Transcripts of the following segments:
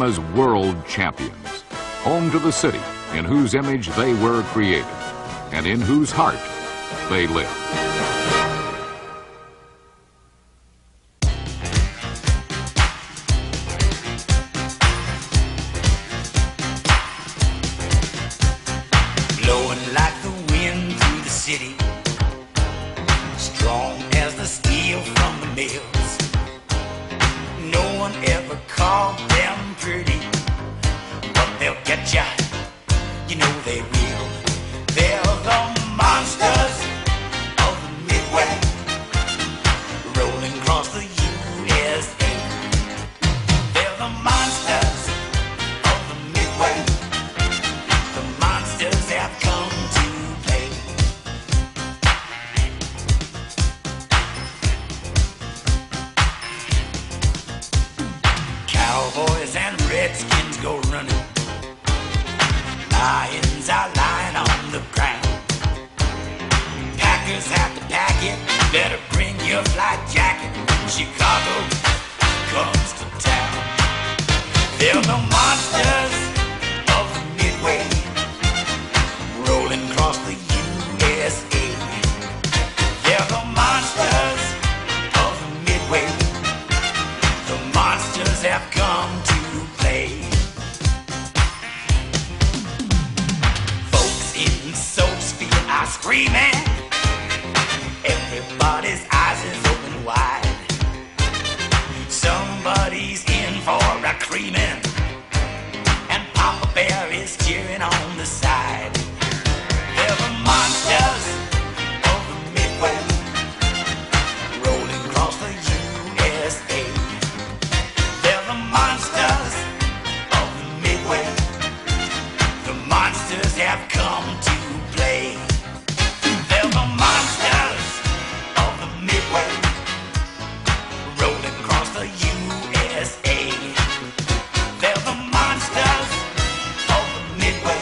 as world champions, home to the city in whose image they were created and in whose heart they live. Blowing like the wind through the city, strong as the steel from the mills. No one ever called them pretty, but they'll get ya, you know they will. They're the monsters of the Midway, rolling across the USA. They're the monsters of the Midway. The monsters have come to play. Cowboys and redskins go running. Lions are lying on the ground. Packers have to pack it. Better bring your flight jacket when Chicago comes to town. They're the monsters of the Midway, rolling across the USA. They're the monsters of the Midway. The monsters have come to play. Folks in Soapsfield are screaming. Everybody's eyes is open wide. Somebody's in for a creaming, and Papa Bear is cheering on the side. They're the monsters of the Midway, rolling across the USA. They're the monsters of the Midway. The monsters have come to play. They're the monsters of the Midway, rolling across the USA. They're the monsters of the Midway.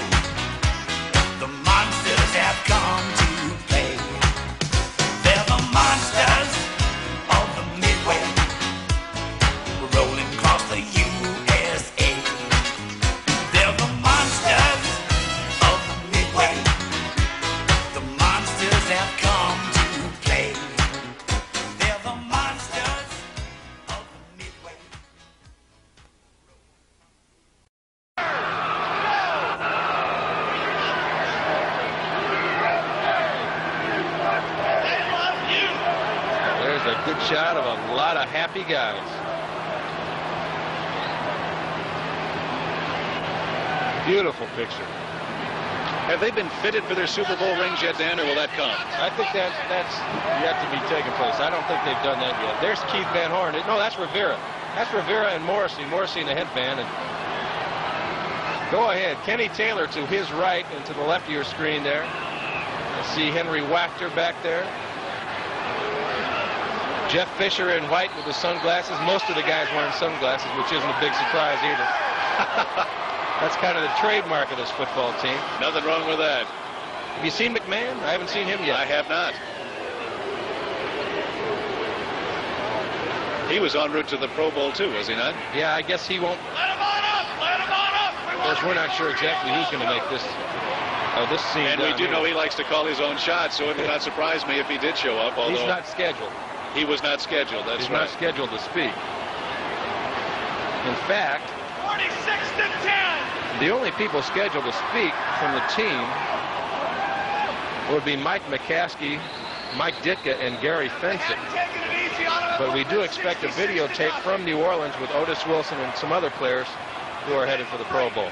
The monsters have come to play. They're the monsters of the Midway, rolling across the USA. They're the monsters of the Midway. The monsters have come to play. They're the monsters of the Midway. There's a good shot of a lot of happy guys. Beautiful picture. Have they been fitted for their Super Bowl rings yet, Dan, or will that come? I think that's yet to be taking place. I don't think they've done that yet. There's Keith Van Horn. No, that's Rivera. That's Rivera and Morrissey. Morrissey in the headband. And go ahead. Kenny Taylor to his right and to the left of your screen there. I see Henry Wachter back there. Jeff Fisher in white with the sunglasses. Most of the guys wearing sunglasses, which isn't a big surprise either. That's kind of the trademark of this football team. Nothing wrong with that. Have you seen McMahon? I haven't seen him yet. I have not. He was en route to the Pro Bowl, too, was he not? Yeah, I guess he won't. Let him on up! Let him on up! Of course, we're not sure exactly who's going to make this scene. And we do here. know he likes to call his own shots, so it would not surprise me if he did show up, although He's not scheduled. he was not scheduled. That's He's right. not scheduled to speak. In fact, 46-10! the only people scheduled to speak from the team would be Mike McCaskey, Mike Ditka, and Gary Fenton. But we do expect a videotape from New Orleans with Otis Wilson and some other players who are headed for the Pro Bowl.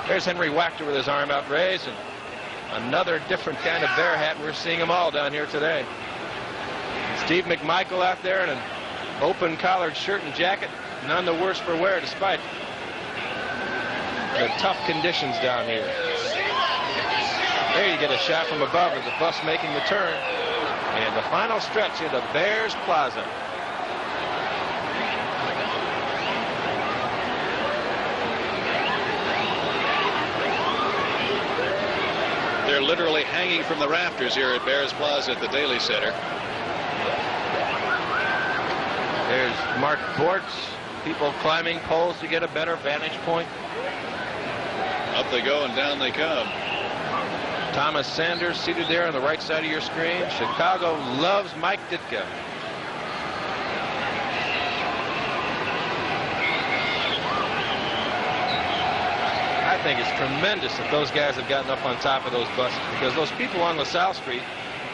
There's Henry Wachter with his arm out raised, and another different kind of bear hat. We're seeing them all down here today. Steve McMichael out there in an open collared shirt and jacket, none the worse for wear despite the tough conditions down here. There you get a shot from above of the bus making the turn. And the final stretch into Bears Plaza. They're literally hanging from the rafters here at Bears Plaza at the Daily Center. There's Mark Bortz People climbing poles to get a better vantage point. Up they go and down they come. Thomas Sanders seated there on the right side of your screen. Chicago loves Mike Ditka. I think it's tremendous that those guys have gotten up on top of those buses, because those people on LaSalle Street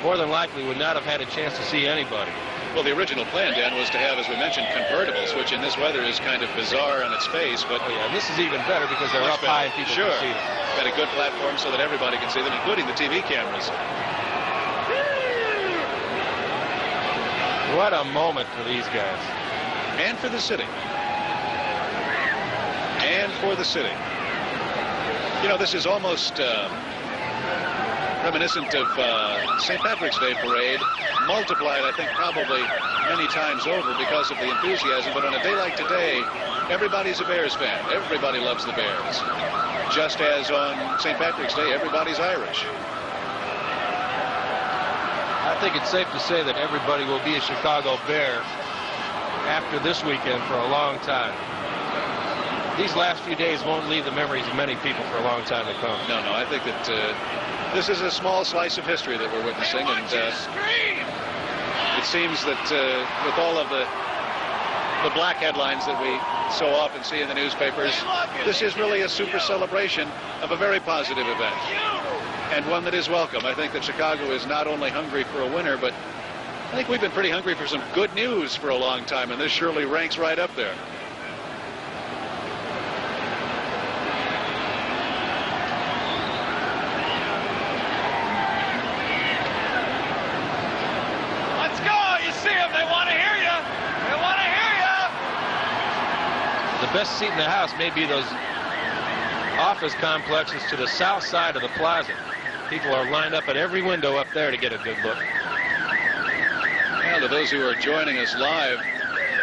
more than likely would not have had a chance to see anybody. Well, the original plan, Dan, was to have, as we mentioned, convertibles, which in this weather is kind of bizarre on its face. But oh, yeah, this is even better because they're up high and people can see them. Got a good platform so that everybody can see them, including the TV cameras. What a moment for these guys. And for the city. And for the city. You know, this is almost reminiscent of St. Patrick's Day parade, multiplied, I think, probably many times over because of the enthusiasm. But on a day like today, everybody's a Bears fan. Everybody loves the Bears. Just as on St. Patrick's Day, everybody's Irish. I think it's safe to say that everybody will be a Chicago Bear after this weekend for a long time. These last few days won't leave the memories of many people for a long time to come. No, I think that this is a small slice of history that we're witnessing, and it seems that with all of the black headlines that we so often see in the newspapers, this is really a super celebration of a very positive event, and one that is welcome. I think that Chicago is not only hungry for a winner, but I think we've been pretty hungry for some good news for a long time, and this surely ranks right up there. The best seat in the house may be those office complexes to the south side of the plaza. People are lined up at every window up there to get a good look. Well, to those who are joining us live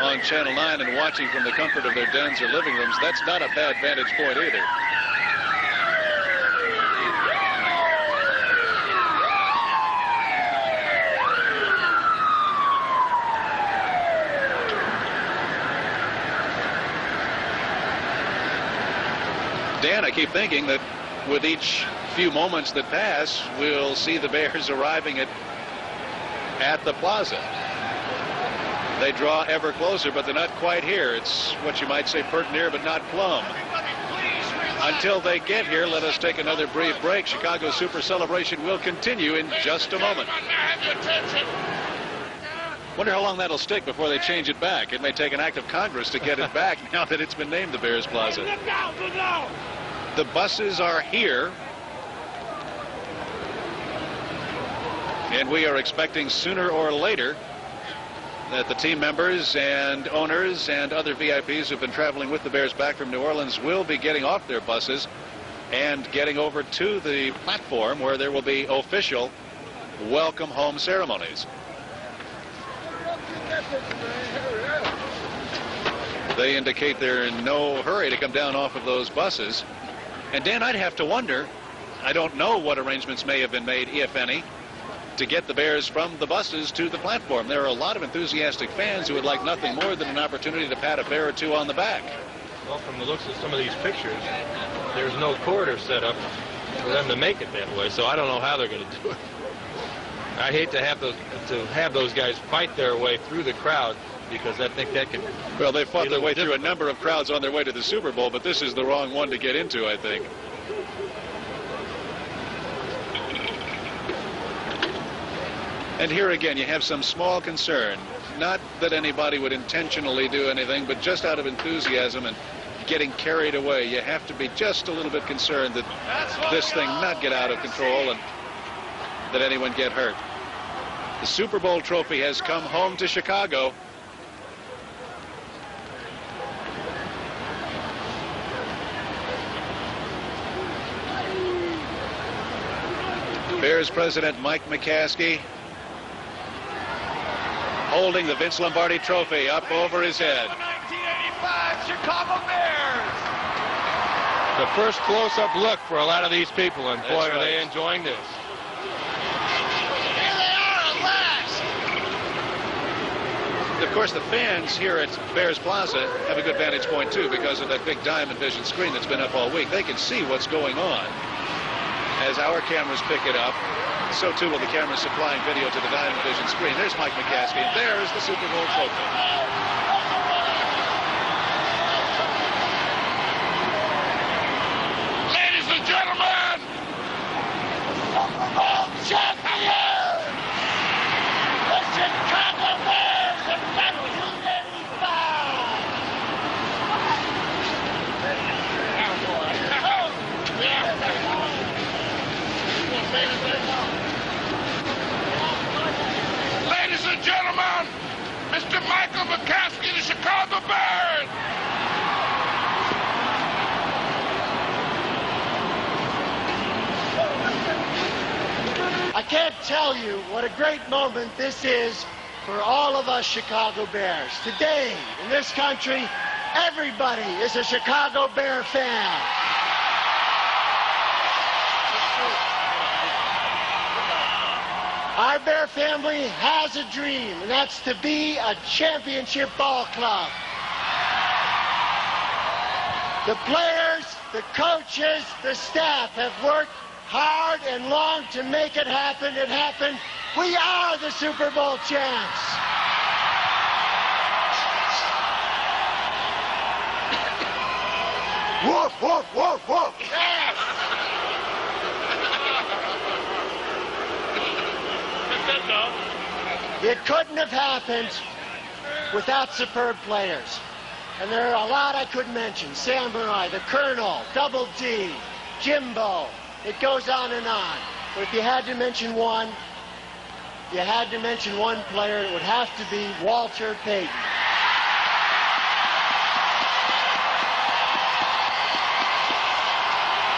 on Channel 9 and watching from the comfort of their dens or living rooms, that's not a bad vantage point either. Dan, I keep thinking that with each few moments that pass, we'll see the Bears arriving at the plaza. They draw ever closer, but they're not quite here. It's what you might say pert near, but not plumb. Until they get here, let us take another brief break. Chicago's Super Celebration will continue in just a moment. Wonder how long that'll stick before they change it back. It may take an act of Congress to get it back now that it's been named the Bears Plaza. The buses are here, and we are expecting sooner or later that the team members and owners and other VIPs who've been traveling with the Bears back from New Orleans will be getting off their buses and getting over to the platform where there will be official welcome home ceremonies. They indicate they're in no hurry to come down off of those buses. And Dan, I'd have to wonder, I don't know what arrangements may have been made, if any, to get the Bears from the buses to the platform. There are a lot of enthusiastic fans who would like nothing more than an opportunity to pat a Bear or two on the back. Well, from the looks of some of these pictures, there's no corridor set up for them to make it that way, so I don't know how they're going to do it. I hate to have those guys fight their way through the crowd, because I think that could... Well, they fought their way through a number of crowds on their way to the Super Bowl, but this is the wrong one to get into, I think. And here again, you have some small concern. Not that anybody would intentionally do anything, but just out of enthusiasm and getting carried away, you have to be just a little bit concerned that this thing not get out of control and that anyone get hurt. The Super Bowl trophy has come home to Chicago. Bears president Mike McCaskey holding the Vince Lombardi trophy up over his head. 1985 Chicago Bears. The first close-up look for a lot of these people, and boy, are they enjoying this. Here they are at last. The Of course, the fans here at Bears Plaza have a good vantage point, too, because of that big Diamond Vision screen that's been up all week. They can see what's going on as our cameras pick it up. So, too, will the cameras supplying video to the Diamond Vision screen. There's Mike McCaskey, and there is the Super Bowl trophy. Ladies and gentlemen, champion, the Chicago Bears in 1985. Ladies and gentlemen, Mr. Michael McCaskey, the Chicago Bears. I can't tell you what a great moment this is for all of us Chicago Bears. Today, in this country, everybody is a Chicago Bear fan. Our Bear family has a dream, and that's to be a championship ball club. The players, the coaches, the staff have worked hard and long to make it happen. It happened. We are the Super Bowl champs. Woof, woof, woof, woof. Yes. It couldn't have happened without superb players. And there are a lot I could mention. Samurai, the Colonel, Double D, Jimbo. It goes on and on. But if you had to mention one, you had to mention one player, it would have to be Walter Payton.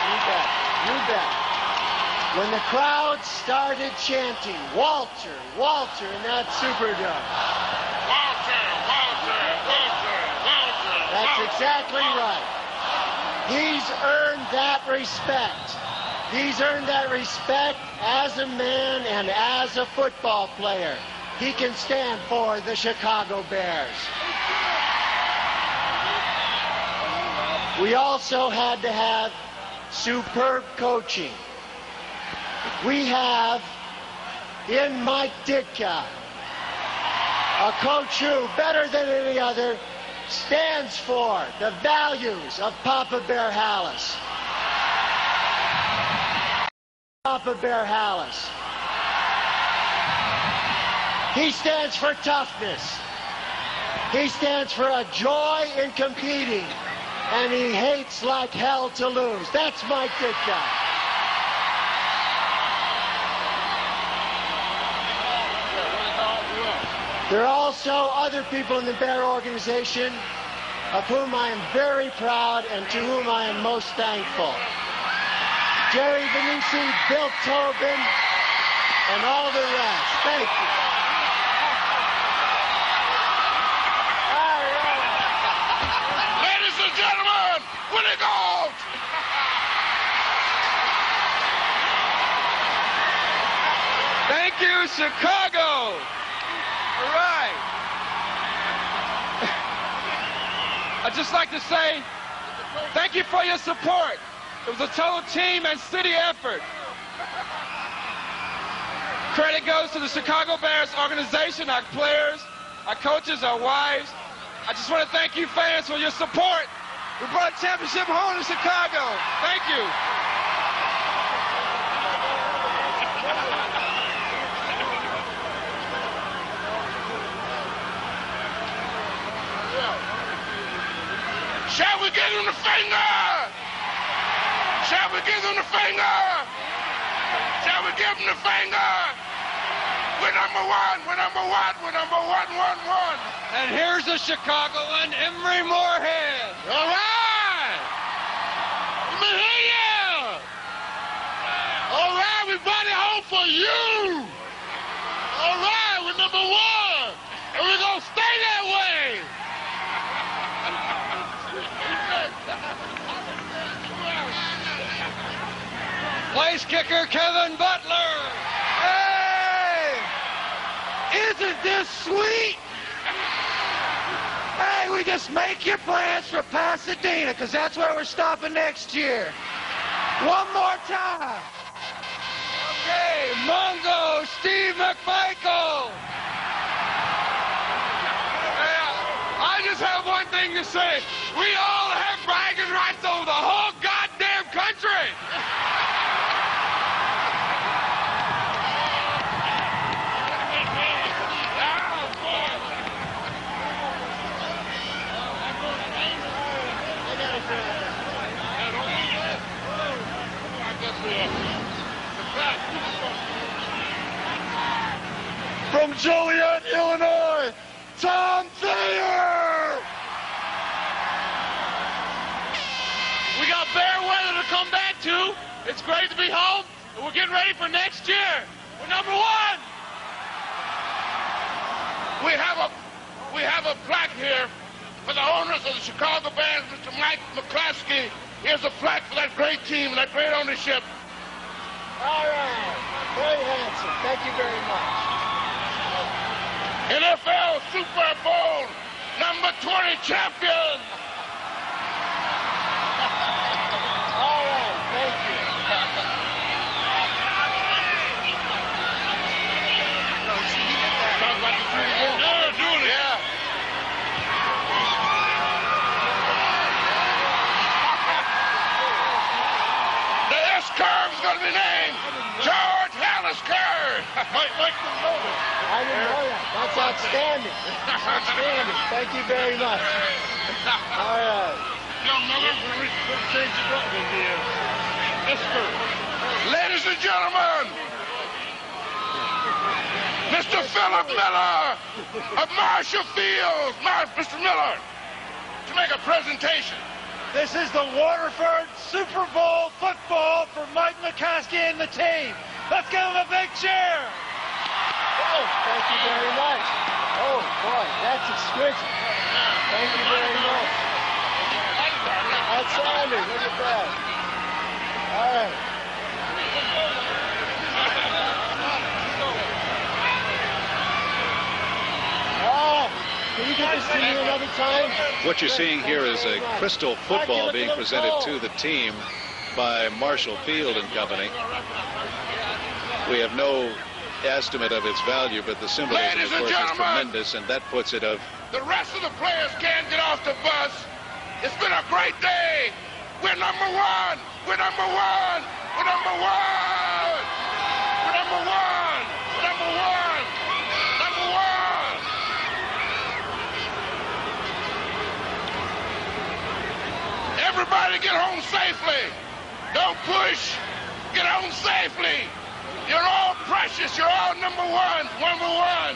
You bet. You bet. When the crowd started chanting, Walter, Walter, in that Superdome. Walter, Walter, Walter, Walter. That's exactly right. He's earned that respect. He's earned that respect as a man and as a football player. He can stand for the Chicago Bears. We also had to have superb coaching. We have in Mike Ditka, a coach who, better than any other, stands for the values of Papa Bear Halas. Papa Bear Halas. He stands for toughness. He stands for a joy in competing. And he hates like hell to lose. That's Mike Ditka. There are also other people in the Bear organization of whom I am very proud and to whom I am most thankful. Jerry Venucci, Bill Tobin, and all the rest. Thank you. Ladies and gentlemen, Willie Gold. Thank you, Chicago. All right. I'd just like to say thank you for your support. It was a total team and city effort. Credit goes to the Chicago Bears organization, our players, our coaches, our wives. I just want to thank you fans for your support. We brought a championship home to Chicago. Thank you. Shall we give him the finger? Shall we give him the finger? Shall we give him the finger? We're number one, we're number one, we're number one, one, one. And here's a Chicagoan, Emery Moorhead. All right. Let me hear you. All right, we brought it home for you. All right, we're number one. And we're going to stay that way. Place kicker Kevin Butler. Hey! Isn't this sweet? we just make your plans for Pasadena, because that's where we're stopping next year. One more time. Okay, Mungo, Steve McMichael. I just have one thing to say. We all have bragging rights over the whole goddamn country. From Joliet, Illinois, Tom Thayer! We got bear weather to come back to. It's great to be home, and we're getting ready for next year. We're number one. We have a plaque here for the owners of the Chicago Bears, Mr. Mike McClaskey. Here's a plaque for that great team and that great ownership. All right. Very handsome. Thank you very much. NFL Super Bowl number 20 champion. All right. Thank you. Talk about the Super Bowl. Yeah, doing it. Yeah. The S-curve is going to be named George Hallis Curve. I didn't know that. That's outstanding. Outstanding. Thank you very much. All right. Ladies and gentlemen, Mr. Philip Miller of Marshall Fields. Mr. Miller, to make a presentation. This is the Waterford Super Bowl football for Mike McCaskey and the team. Let's give him a big cheer. Oh, thank you very much. Oh, boy, that's exquisite. Thank you very much. Outstanding. Look at that. All right. Oh, can you get this to me another time? What you're seeing here is a crystal football being presented to the team by Marshall Field and Company. We have no estimate of its value, but the symbolism, of course, is tremendous, and that puts it of... The rest of the players can't get off the bus. It's been a great day. We're number one. We're number one. We're number one. We're number one. Number one. Number one. Everybody get home safely. Don't push. Get home safely. You're all precious. You're all number one. Number one.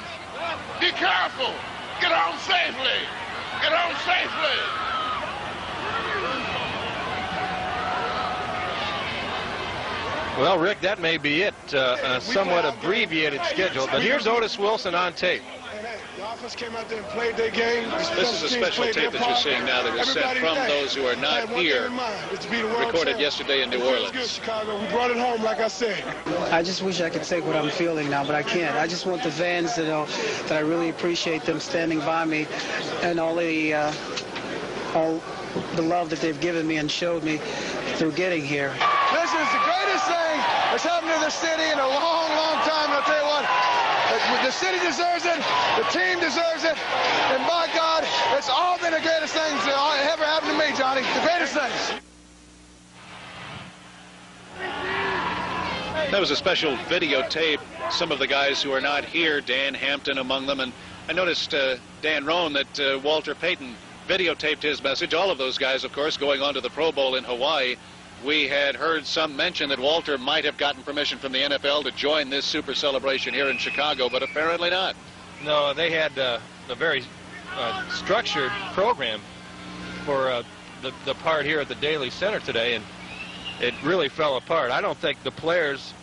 Be careful. Get home safely. Get home safely. Well, Rick, that may be it. A somewhat abbreviated schedule. But here's Otis Wilson on tape. The offense came out there and played their game. This is a special tape that you're seeing now that was sent from those who are not here, recorded yesterday in New Orleans. Chicago. We brought it home, like I said. I just wish I could say what I'm feeling now, but I can't. I just want the fans to know that I really appreciate them standing by me and all the love that they've given me and showed me through getting here. This is the greatest thing that's happened to the city in a long, long time. And I'll tell you what, the city deserves it, the team deserves it, and by God, it's all been the greatest things that ever happened to me, Johnny. The greatest things. That was a special videotape. Some of the guys who are not here, Dan Hampton among them, and I noticed, Dan Rohn, that Walter Payton videotaped his message. All of those guys, of course, going on to the Pro Bowl in Hawaii. We had heard some mention that Walter might have gotten permission from the NFL to join this super celebration here in Chicago, but apparently not. No, they had a very structured program for the part here at the Daily Center today, and it really fell apart. I don't think the players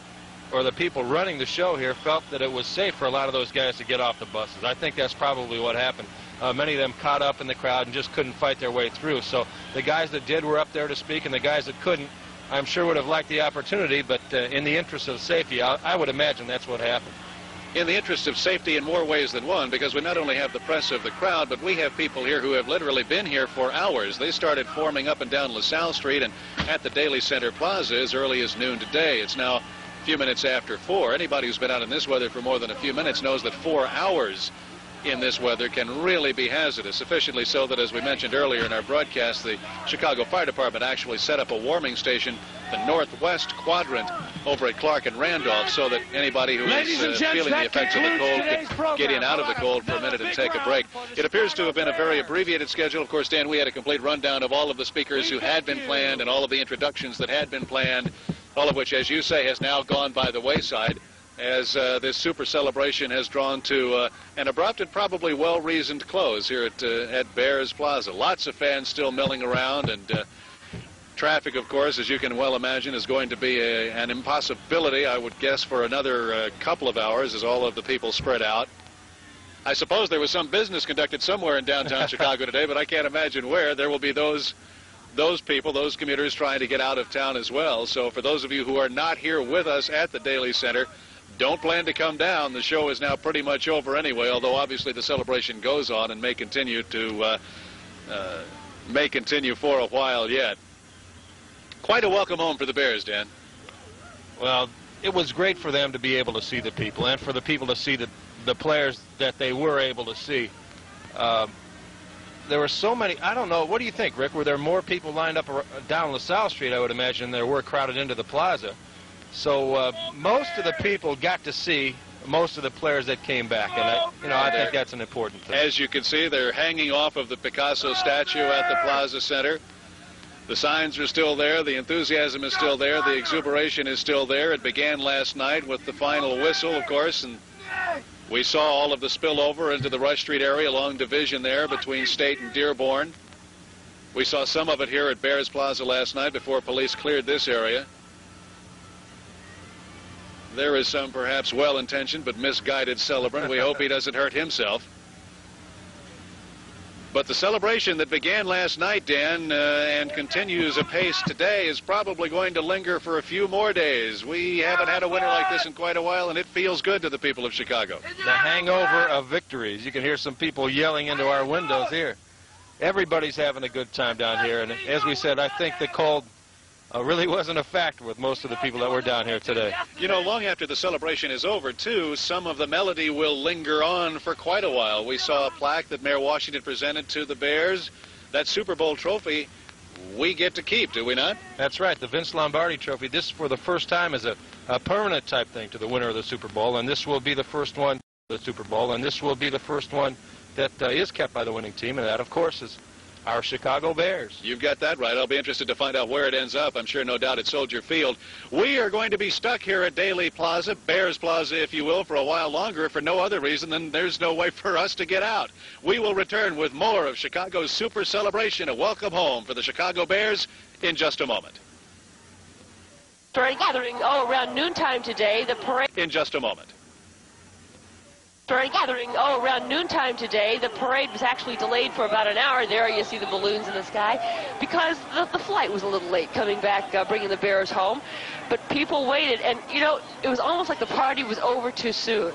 or the people running the show here felt that it was safe for a lot of those guys to get off the buses. I think that's probably what happened. Many of them caught up in the crowd and just couldn't fight their way through. So the guys that did were up there to speak, and the guys that couldn't, I'm sure would have liked the opportunity, but in the interest of safety, I would imagine that's what happened. in the interest of safety in more ways than one, because we not only have the press of the crowd, but we have people here who have literally been here for hours. They started forming up and down LaSalle Street and at the Daly Center Plaza as early as noon today. It's now a few minutes after 4. Anybody who's been out in this weather for more than a few minutes knows that 4 hours in this weather can really be hazardous, sufficiently so that, as we mentioned earlier in our broadcast, the Chicago Fire Department actually set up a warming station, the northwest quadrant over at Clark and Randolph, so that anybody who is feeling the effects of the cold could get in out of the cold for a minute and take a break. It appears to have been a very abbreviated schedule. Of course, Dan, we had a complete rundown of all of the speakers who had been planned and all of the introductions that had been planned, all of which, as you say, has now gone by the wayside, as this super celebration has drawn to an abrupt and probably well-reasoned close here at Bears Plaza. Lots of fans still milling around, and traffic, of course, as you can well imagine, is going to be an impossibility, I would guess, for another couple of hours as all of the people spread out. I suppose there was some business conducted somewhere in downtown Chicago today, but I can't imagine where. There will be those people, those commuters trying to get out of town as well. So for those of you who are not here with us at the Daly Center, don't plan to come down. The show is now pretty much over anyway, although obviously the celebration goes on and may continue for a while yet. Quite a welcome home for the Bears, Dan. Well, it was great for them to be able to see the people and for the people to see the players that they were able to see. There were so many. I don't know. What do you think, Rick? Were there more people lined up down LaSalle Street, I would imagine, there were crowded into the plaza? So most of the people got to see most of the players that came back, and I think that's an important thing. As you can see, they're hanging off of the Picasso statue at the Plaza Center. The signs are still there. The enthusiasm is still there. The exuberation is still there. It began last night with the final whistle, of course, and we saw all of the spillover into the Rush Street area along Division there between State and Dearborn. We saw some of it here at Bears Plaza last night before police cleared this area. There is some perhaps well-intentioned but misguided celebrant. We hope he doesn't hurt himself. But the celebration that began last night, Dan, and continues apace today is probably going to linger for a few more days. We haven't had a winter like this in quite a while, and it feels good to the people of Chicago. The hangover of victories. You can hear some people yelling into our windows here. Everybody's having a good time down here, and as we said, I think the cold really wasn't a factor with most of the people that were down here today. You know, long after the celebration is over, too, some of the melody will linger on for quite a while. We saw a plaque that Mayor Washington presented to the Bears. That Super Bowl trophy we get to keep, do we not? That's right, the Vince Lombardi trophy. This, for the first time, is a permanent type thing to the winner of the Super Bowl, and this will be the first one, the Super Bowl, and this will be the first one that is kept by the winning team, and that, of course, is our Chicago Bears. You've got that right. I'll be interested to find out where it ends up. I'm sure, no doubt, at Soldier Field. We are going to be stuck here at Daly Plaza, Bears Plaza, if you will, for a while longer, for no other reason than there's no way for us to get out. We will return with more of Chicago's super celebration, a welcome home for the Chicago Bears, in just a moment. For a gathering around noontime today, the parade... In just a moment. For a gathering around noontime today, the parade was actually delayed for about an hour. There you see the balloons in the sky because the flight was a little late coming back, bringing the Bears home. But people waited, and, you know, it was almost like the party was over too soon.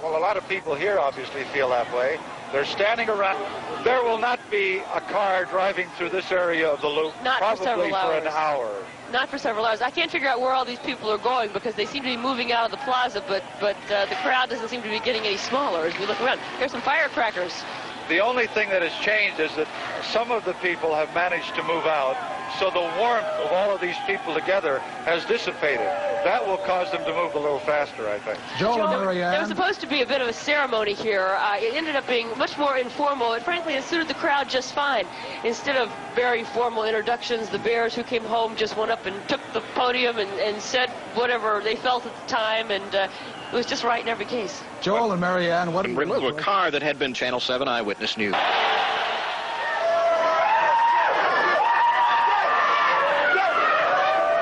Well, a lot of people here obviously feel that way. They're standing around. There will not be a car driving through this area of the loop probably for an hour. Not for several hours. I can't figure out where all these people are going because they seem to be moving out of the plaza, but the crowd doesn't seem to be getting any smaller as we look around. Here's some firecrackers. The only thing that has changed is that some of the people have managed to move out, so the warmth of all of these people together has dissipated. That will cause them to move a little faster, I think. Joel and Marianne. There was supposed to be a bit of a ceremony here. It ended up being much more informal, and frankly, it suited the crowd just fine. Instead of very formal introductions, the Bears who came home just went up and took the podium and said whatever they felt at the time, and it was just right in every case. Joel and Marianne, what do you remove a car that had been Channel 7 Eyewitness News.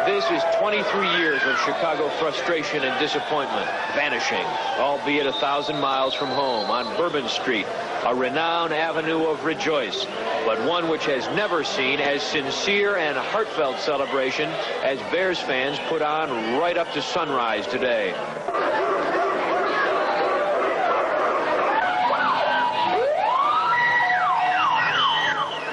This is 23 years of Chicago frustration and disappointment vanishing, albeit 1,000 miles from home on Bourbon Street, a renowned avenue of rejoice, but one which has never seen as sincere and heartfelt celebration as Bears fans put on right up to sunrise today.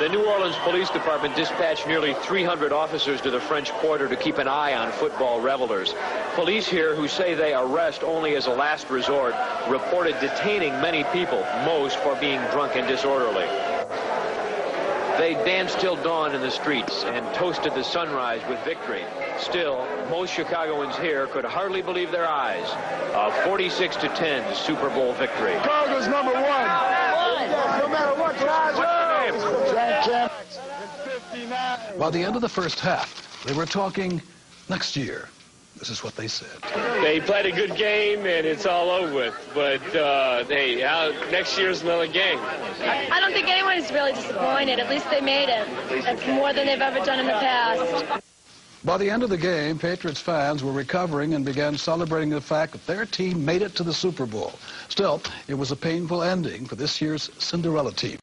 The New Orleans Police Department dispatched nearly 300 officers to the French Quarter to keep an eye on football revelers. Police here, who say they arrest only as a last resort, reported detaining many people, most for being drunk and disorderly. They danced till dawn in the streets and toasted the sunrise with victory. Still, most Chicagoans here could hardly believe their eyes. A 46-10 Super Bowl victory. Chicago's number one. No matter what By the end of the first half, they were talking next year. This is what they said. They played a good game, and it's all over with. But, hey, next year's another game. I don't think anyone is really disappointed. At least they made it. That's more than they've ever done in the past. By the end of the game, Patriots fans were recovering and began celebrating the fact that their team made it to the Super Bowl. Still, it was a painful ending for this year's Cinderella team.